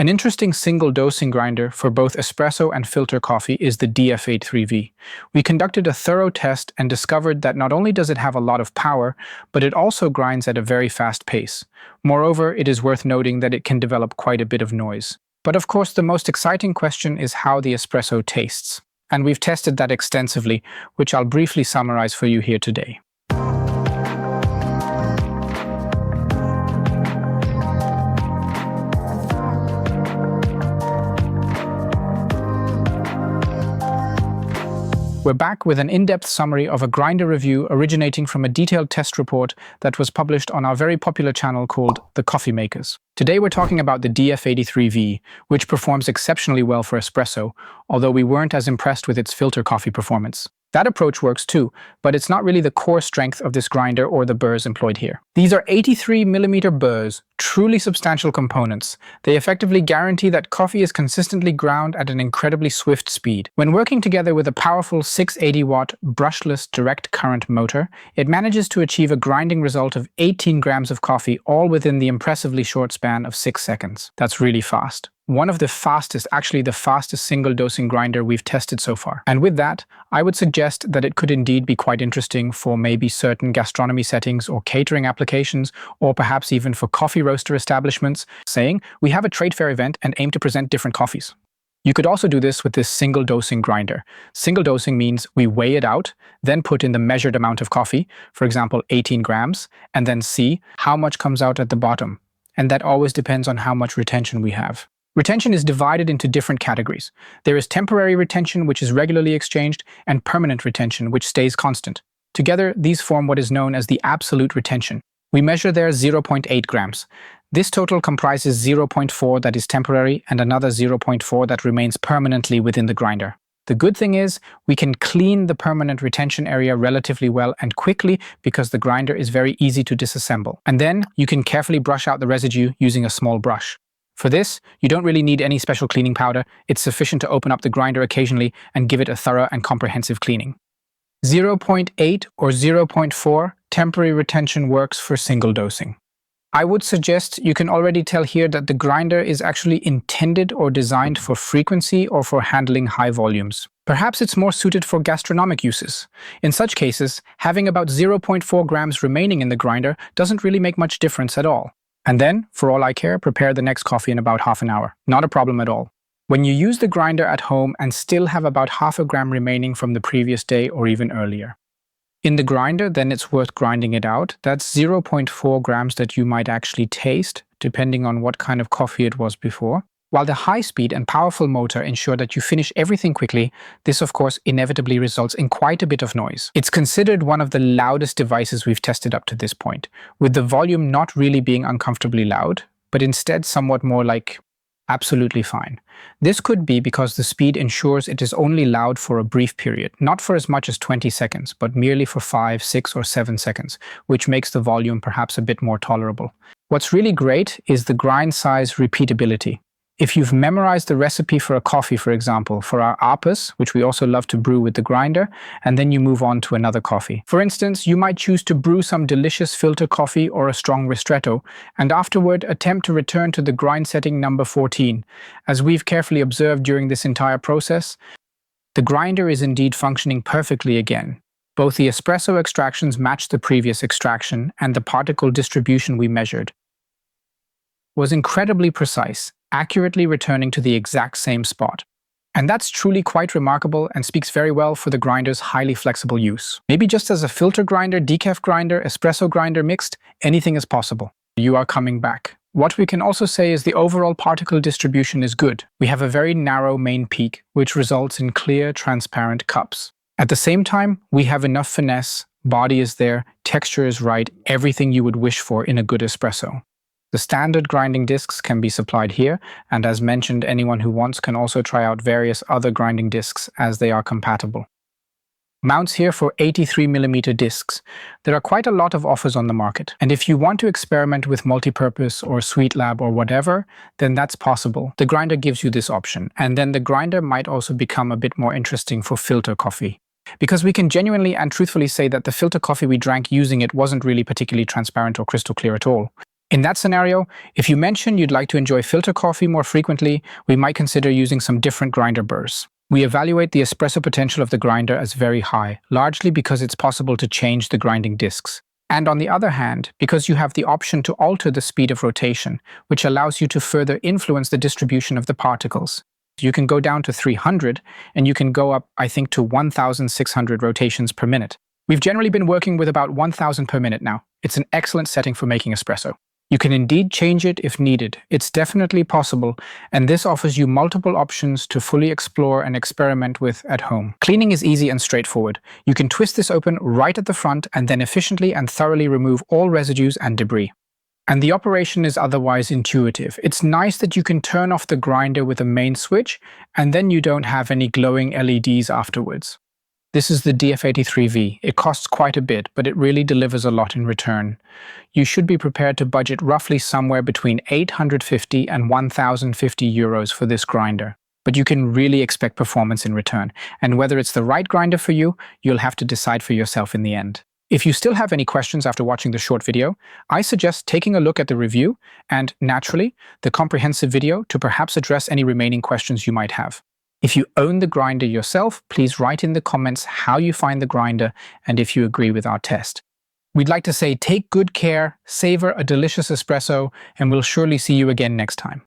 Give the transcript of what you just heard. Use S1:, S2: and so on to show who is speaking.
S1: An interesting single dosing grinder for both espresso and filter coffee is the DF83V. We conducted a thorough test and discovered that not only does it have a lot of power, but it also grinds at a very fast pace. Moreover, it is worth noting that it can develop quite a bit of noise. But of course, the most exciting question is how the espresso tastes. And we've tested that extensively, which I'll briefly summarize for you here today. We're back with an in-depth summary of a grinder review originating from a detailed test report that was published on our very popular channel called The Kaffeemakers. Today we're talking about the DF83V, which performs exceptionally well for espresso, although we weren't as impressed with its filter coffee performance. That approach works too, but it's not really the core strength of this grinder or the burrs employed here. These are 83mm burrs, truly substantial components. They effectively guarantee that coffee is consistently ground at an incredibly swift speed. When working together with a powerful 680-watt brushless direct current motor, it manages to achieve a grinding result of 18 grams of coffee, all within the impressively short span of 6 seconds. That's really fast. One of the fastest, actually the fastest single dosing grinder we've tested so far. And with that, I would suggest that it could indeed be quite interesting for maybe certain gastronomy settings or catering applications, or perhaps even for coffee roaster establishments, saying, we have a trade fair event and aim to present different coffees. You could also do this with this single dosing grinder. Single dosing means we weigh it out, then put in the measured amount of coffee, for example 18 grams, and then see how much comes out at the bottom. And that always depends on how much retention we have. Retention is divided into different categories. There is temporary retention, which is regularly exchanged, and permanent retention, which stays constant. Together, these form what is known as the absolute retention. We measure there 0.8 grams. This total comprises 0.4 that is temporary and another 0.4 that remains permanently within the grinder. The good thing is, we can clean the permanent retention area relatively well and quickly because the grinder is very easy to disassemble. And then you can carefully brush out the residue using a small brush. For this, you don't really need any special cleaning powder. It's sufficient to open up the grinder occasionally and give it a thorough and comprehensive cleaning. 0.8 or 0.4 temporary retention works for single dosing. I would suggest you can already tell here that the grinder is actually intended or designed for frequency or for handling high volumes. Perhaps it's more suited for gastronomic uses. In such cases, having about 0.4 grams remaining in the grinder doesn't really make much difference at all. And then, for all I care, prepare the next coffee in about half an hour. Not a problem at all. When you use the grinder at home and still have about half a gram remaining from the previous day or even earlier. In the grinder, then it's worth grinding it out. That's 0.4 grams that you might actually taste, depending on what kind of coffee it was before. While the high-speed and powerful motor ensure that you finish everything quickly, this of course inevitably results in quite a bit of noise. It's considered one of the loudest devices we've tested up to this point, with the volume not really being uncomfortably loud, but instead somewhat more like absolutely fine. This could be because the speed ensures it is only loud for a brief period, not for as much as 20 seconds, but merely for 5, 6, or 7 seconds, which makes the volume perhaps a bit more tolerable. What's really great is the grind size repeatability. If you've memorized the recipe for a coffee, for example, for our appas, which we also love to brew with the grinder, and then you move on to another coffee. For instance, you might choose to brew some delicious filter coffee or a strong ristretto, and afterward attempt to return to the grind setting number 14. As we've carefully observed during this entire process, the grinder is indeed functioning perfectly again. Both the espresso extractions match the previous extraction, and the particle distribution we measured was incredibly precise, accurately returning to the exact same spot. And that's truly quite remarkable and speaks very well for the grinder's highly flexible use. Maybe just as a filter grinder, decaf grinder, espresso grinder mixed, anything is possible. You are coming back. What we can also say is the overall particle distribution is good. We have a very narrow main peak, which results in clear, transparent cups. At the same time, we have enough finesse, body is there, texture is right, everything you would wish for in a good espresso. The standard grinding discs can be supplied here, and as mentioned, anyone who wants can also try out various other grinding discs as they are compatible. Mounts here for 83mm discs. There are quite a lot of offers on the market, and if you want to experiment with multipurpose or Sweet Lab or whatever, then that's possible. The grinder gives you this option, and then the grinder might also become a bit more interesting for filter coffee. Because we can genuinely and truthfully say that the filter coffee we drank using it wasn't really particularly transparent or crystal clear at all. In that scenario, if you mention you'd like to enjoy filter coffee more frequently, we might consider using some different grinder burrs. We evaluate the espresso potential of the grinder as very high, largely because it's possible to change the grinding discs. And on the other hand, because you have the option to alter the speed of rotation, which allows you to further influence the distribution of the particles. You can go down to 300, and you can go up, I think, to 1,600 rotations per minute. We've generally been working with about 1,000 per minute now. It's an excellent setting for making espresso. You can indeed change it if needed. It's definitely possible, and this offers you multiple options to fully explore and experiment with at home. Cleaning is easy and straightforward. You can twist this open right at the front and then efficiently and thoroughly remove all residues and debris. And the operation is otherwise intuitive. It's nice that you can turn off the grinder with a main switch, and then you don't have any glowing LEDs afterwards. This is the DF83V. It costs quite a bit, but it really delivers a lot in return. You should be prepared to budget roughly somewhere between 850 and 1,050 euros for this grinder. But you can really expect performance in return. And whether it's the right grinder for you, you'll have to decide for yourself in the end. If you still have any questions after watching the short video, I suggest taking a look at the review and, naturally, the comprehensive video to perhaps address any remaining questions you might have. If you own the grinder yourself, please write in the comments how you find the grinder and if you agree with our test. We'd like to say take good care, savor a delicious espresso, and we'll surely see you again next time.